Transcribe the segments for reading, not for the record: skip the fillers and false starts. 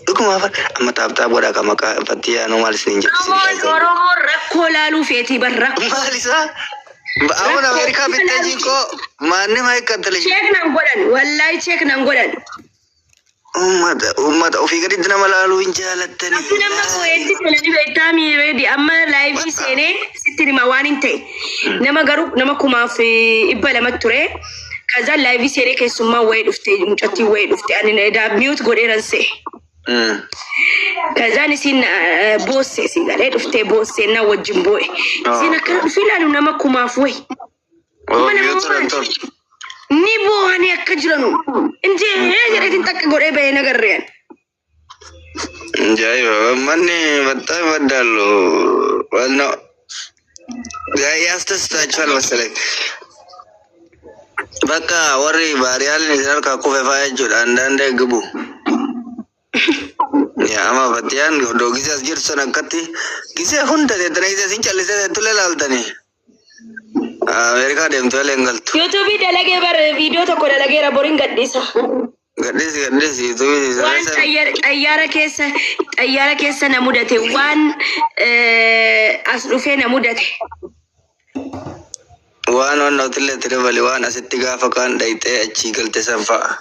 Dhuguma amma taaptaa godha kama fattiyaa normaal isin jettu. Oromoo rakkoo laaluu feetii barra. Maalisa? Ba'aawwan Ameerikaa bittee jiikoo maanni maa eeggattale? Cheek nan godhan wallahi cheek nan godhan. Ummata ofii gaditti nama laaluu hin jaalattani. Nama koyeetti telani beektaami reedi amma laayivii seenee sitti hima waan hin ta'e. Nama garuu nama kumaaf 200 ture. Kaza laayivii seenee keessummaa wayii dhufte mucattii wayii dhufte ani mute godheeran see. Kaza nisin bosse si galee dhufte bosse na wajjin boe. Sin akka filanu nama kumaaf wayii. Ni bohani akka jiranu. Inje jedhetin takka godhee bahee nagarreen. Jaayiba manni battaa baddaallu walno yaastasitaachfal masalee. Bakka warri baariyaalni isin harkaa kufe fa'aa jechuudha andaan deeggibu. Ama battiyaan doogisa as jirtu sana akkatti gisee hunda teettana gisee sin callisee teettulee laaltanii. Amerika deemtu wala engaltu. YouTube dalage bar video tokko dalage raborin gaddisa. Gaddisi YouTube. Waan xayyaara keessa na mudate waan as dhufee na mudate. Waan wanna utile tirevali waan asitti gaafa kaan dhayxee achi galte san fa'a.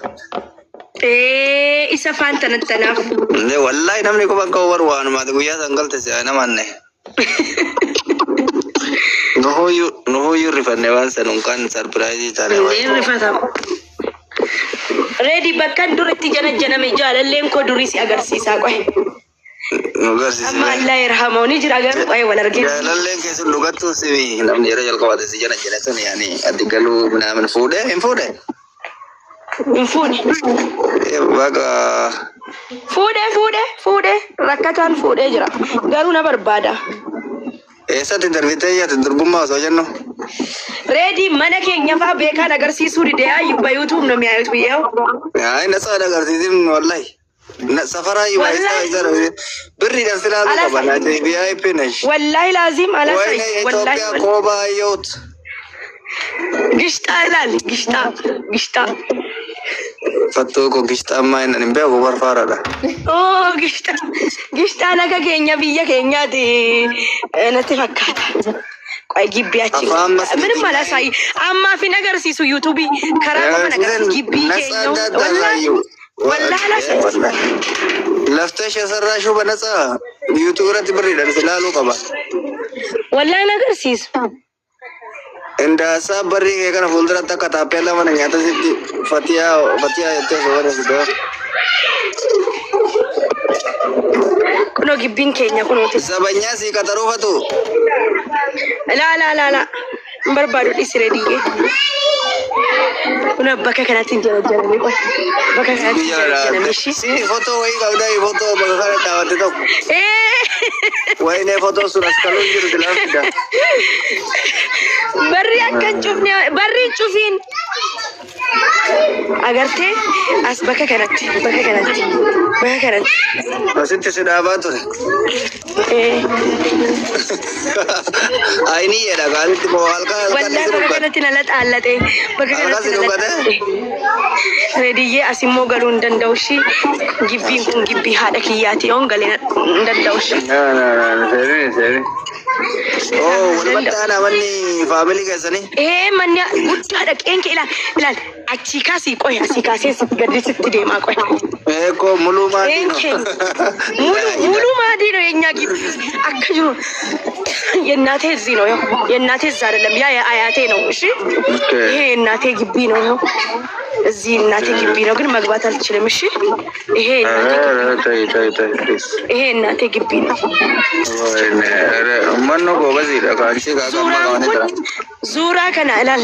Isa faan tanattanaaf. Ne wallahi namni ko bakka war waan maata guyyaa san galte si ana manne. No you rifanne waan sanun kan surprise taane wayi. Rifatam. Ready bakkan duritti janame jaalalleen ko durisi agarsiisa qoy. Agarsiisa. Amma Allah yarhamu ni jira gar qoy wal argin. Jaalalleen keessa lugattu sibi namni yeroo jalqabate si jana sun yani adigalu naaman fuudhe hin fuudhe. Baga fuudhe rakkatan fuudhe jira garuu na barbaada. Eessatti darbitee yaate durbummaa osoo jennu. Ready mana keenya fa'aa beekaan agarsiisuu didee yuuba YouTube no mi'aayutu biyyoo. Ay nasa agarsiisin wallahi. Safara yu isa birri dan silaalu qabana VIP nash. Wallahi lazim ala say wallahi ko ba yot. Gishta. Fatto ko gishta amma in be ko barfarada. Oh gishta naga keenya biyya keenyaati natti fakkaata. Qoy gibbiyachi. Min mala say amma fi agarsiisu YouTube karaa mana agarsiisu gibbii keenya wallahi la say. Lafta shasarrashu banasa YouTube ratti birri dan silaalu qaba. Wallahi agarsiisu. Inda sabari ke kana fuldura takka tapela mana nyata sitti fatia yette sore sido. Kuno gibbin keenya kuno te. Sabanya si kataru fatu. La. Barbadu disire diye. Kuno bakka kanatti jara qoy. Bakka kanatti jara mishi. Si foto wai gaudai foto bakka kana tawate tok. Wai ne foto suras kalau jiru dilafida. Barri akkan cufne barri cufin. Agarte as bakka kanatti. Asitti sidabatu. Aini ya dagalitti mo halka. Wallahi bakka kanatti nalat allate. Bakka kanatti. Rediye asimo galun dandawshi gibbin kun gibbi hada kiyati on galena dandawshi. Na seri. Oh, walbata wanni family kasani. Manni guddaa dhaqeenke ilal achi kasi qoy achi kasi gadi sitti deema qoy. Ko mulu maadi. Mulu maadi no yenya gibbi akka jiru የእናቴ እዚህ ነው የእናቴ እዛ አይደለም ያ አያቴ ነው እሺ ይሄ እናቴ ግቢ ነው እዚህ እናቴ ግቢ ነው ግን መግባት አልችልም እሺ ይሄ እናቴ ግቢ ነው ማን ነው ጎበዝ ይላካንቺ ጋር ጋር ዙራ ከና እላል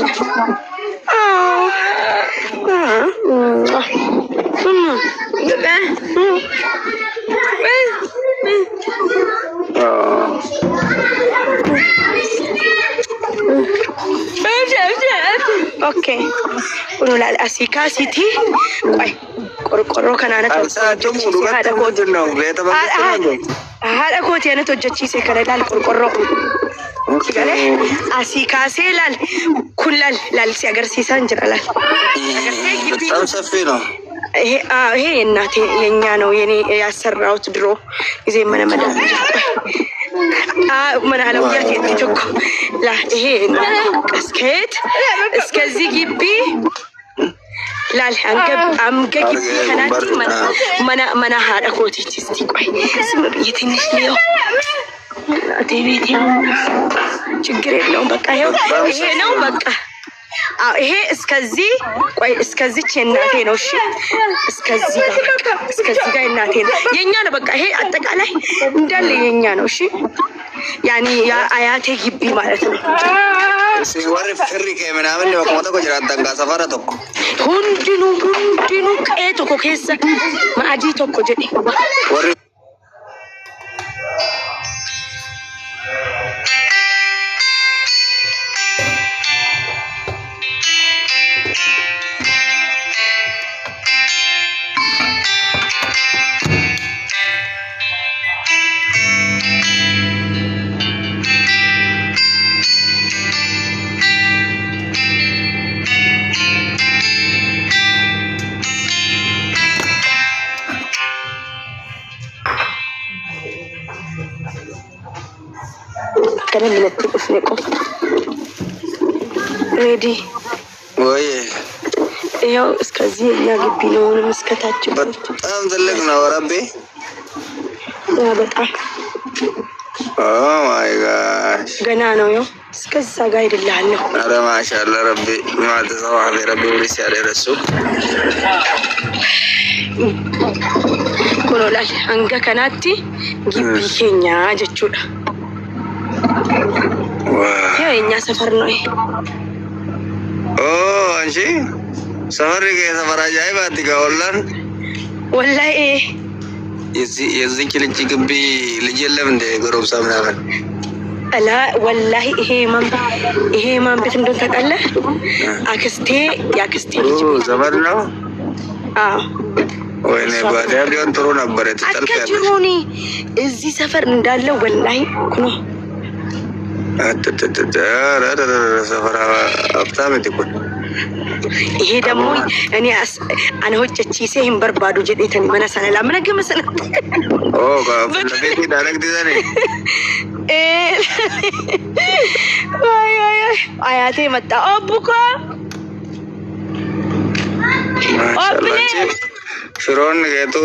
Okay. Uno la asika city. Qoy. Qorqorro kanana to. Hada ko tiene to jachise kana dal qorqorro. Gale asika selal kullal lal si agarsiisan jira lal. Tam safino. ይሄ እናቴ የኛ ነው የኔ ያሰራሁት ድሮ ጊዜ መነመዳ ምን አለው ያቴ ትኩ ላ ይሄ እስከት እስከዚህ ግቢ ላል አምገ ግቢ ከናቲ መና ሀዳ ኮቲች እስቲ ቆይ ስም በየትንሽ ነው አቴቤት ችግር የለውም በቃ ይሄ ነው በቃ ይሄ እስከዚህ ቆይ እስከዚች የእናቴ ነው እሺ እስከዚህ ጋር የእናቴ ነው የኛ ነው በቃ ይሄ አጠቃላይ እንዳለ የኛ ነው እሺ ያኒ ያ አያቴ ግቢ ማለት ነው ሲወር ፍሪ ከመናምን ነው ቆሞ ተቆ ጅራን ተንጋ ሰፈራ ተቆ ሁንድኑ ቀቶ ኮከሰ ማጂ ተቆ ጀዲ ወር كلام من التليفون ريدي ወይ ያው እስከዚህ እኛ ግቢ ነው መስከታችሁ በጣም ትልቅ ነው ረቢ ያ በጣም ኦ ማይ ጋድ ገና ነው ያው እስከዛ ጋር አይደለም አረ ማሻአላ ረቢ ማተ ሰዋህ ረቢ ወሪስ ያለ ረሱ ኮሎላል አንጋ ከናቲ ግቢ ኬኛ ጀቹዳ ያ የኛ ሰፈር ነው ይሄ አንቺ ሰፈር ከሰፈራ ጃይባት ጋውላን ወላሂ የዚህ ልጅ ግቢ ልጅ የለም እንደ ጎረምሳ ምናምን አላ ወላሂ ይሄ ማን ቤት እንደሆነ ታውቃለህ አክስቴ ልጅ ዘመድ ነው አዎ ወይኔ ባዲያ ቢሆን ጥሩ ነበር የተጠልፈያለሽ አትጅሩኒ እዚህ ሰፈር እንዳለ ወላሂ ኩኖ ሰፈራ አብታም ትኩን ይሄ ደግሞ እኔ አንሆጨቺ ሲም በርባዱ ጀዴተን መነሳለ ለምነገ መሰለ ለቤት ዳይሬክት ዲዛይን አያቴ መጣ ኦቡኮ ሽሮን ገቱ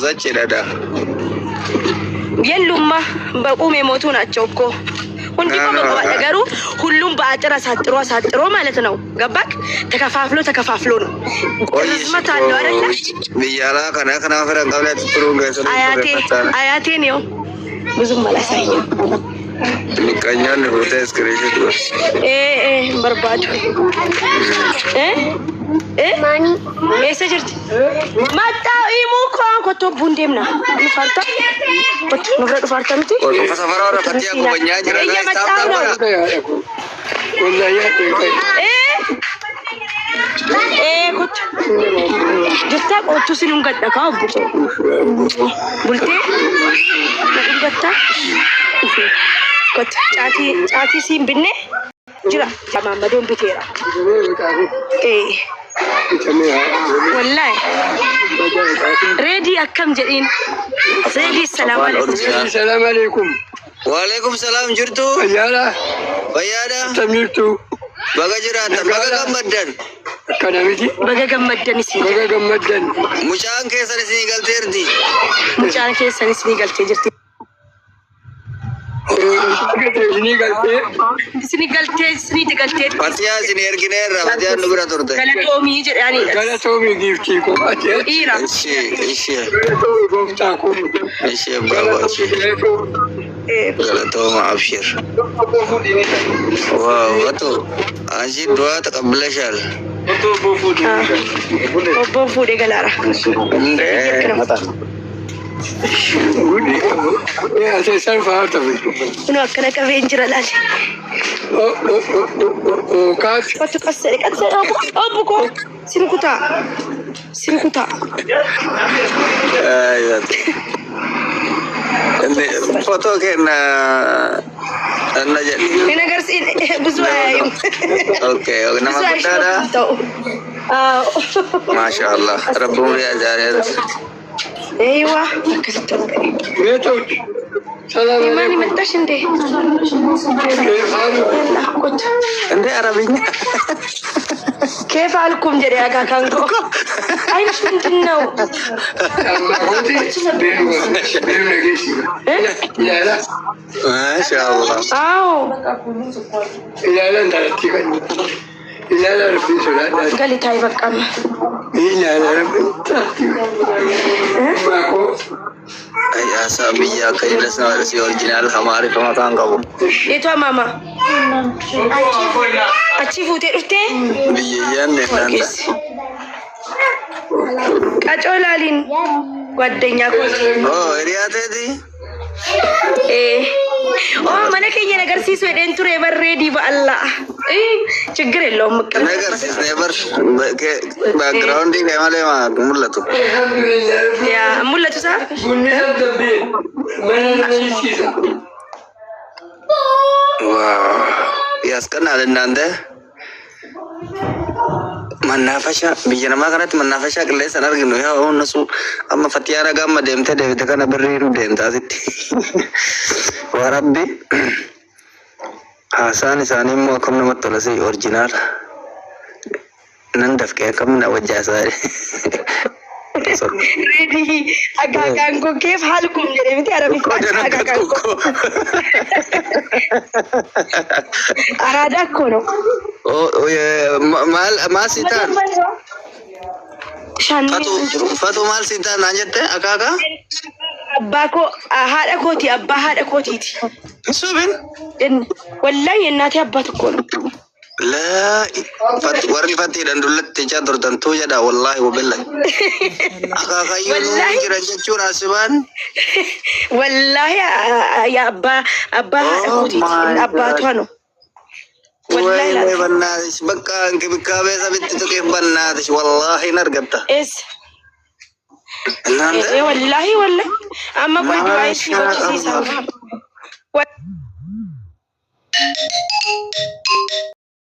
ዘጭ ዳዳ የሉማ በቁም የሞቱ ናቸው እኮ ሁንዲቆ ነገሩ ሁሉም በአጥር አሳጥሮ ማለት ነው ገባክ ተከፋፍሎ ነው ርዝመት አለው አይደል ቢያላ ከና ፈረን ቀብለት ጥሩ ገሰለ አያቴ ነው ብዙም አላሳየም ልቀኛን ፎቶ ስክሪንሾት በርባዱ ማኒ ኤሰጀርት ማጣ ኢሙኮ ኮቶ ቡንዴምና ንፋርታ ኮቶ ንብረዱ ፋርታምቲ ከሰፈራ ረፈቲያ ጎበኛ ጅራላ ይታጣው ኮቶ ጅታ ኮቶ ሲኑን ገደካ ቡቶ ቡልቴ ገደታ ኮቶ ጫቲ ሲም ብኔ ጅራ ተማመዶን ቢቴራ والله ريدي أكم جرين ريدي السلام عليكم وعليكم السلام جرتو يالا تميرتو بقى جرات بقى جمدن كنامتي بقى جمدن مشان كيسر سنيقل تيرتي مشان كيسر سنيقل تيرتي sini galte patiya sini erginer patiya nubra turte galatomi gifti ko patiya ira ishi ishi bravo galatoma abshir wow wato aji dua taqabbalashal obbo fude galara يا سيسال فاطمه شنو كنا كافينجر لال كاس وتكسر ابوكو سينكوتا ايوه foto kena ini negara sini buzuayu oke nama kita ada ማሻአላህ ረቡን ያ ዛሬት አይዋ ቤቶች ሰላም ማን መጣሽ እንዴ? እንዴ አረብኛ كيف حالكم جري أكا كانكو؟ أيش من دنو؟ ما شاء الله. أو. لا أنت لا ربي سلام. قال لي تاي بكام. لا ربي. أي أسامي يا كيل سنوات سي أوريجينال हमारे कहाँ कहाँ का वो? ये तो मामा. अच्छी फूटे उठते? बिययान ने नंदा. कचौलालिन ጓደኛ को. रियाते थी. mana keenya nagarsiisu edeen ture barreedi ba'alla ችግር የለውም nagarsiis never background ni malee ma mul'atu ያ mul'atu sa wow ያስቀናል እናንተ መናፈሻ ብየነማ ከነት መናፈሻ ቅሌስ አርግኑ ያው እነሱ አማ ፈቲያና ጋማ ደምተ ደብተ ከነ ብሪሩ ደምታሲቲ ወረቢ ሀሳን ሳኒሞ ከመ መጥለሲ ኦሪጂናል ነንደፍከ ከመና ወጃሳሪ ready agagan ko kef halkum jere miti arabic agagan ko arada ko no mal sitan fatu mal sitan anjette akaga abba ko hada koti abba hada kotiti subin wallahi እናቴ አባት እኮ ነው لا warri fatti dan dullatti chadur dan tu jada wallahi wa billahi aka kayyun jira jechura siban wallahi ya abba abbatu ነው wallahi bannadish bakka anke bikabe sabitti to kef bannadish wallahi nargata es wallahi amma koy duai si sa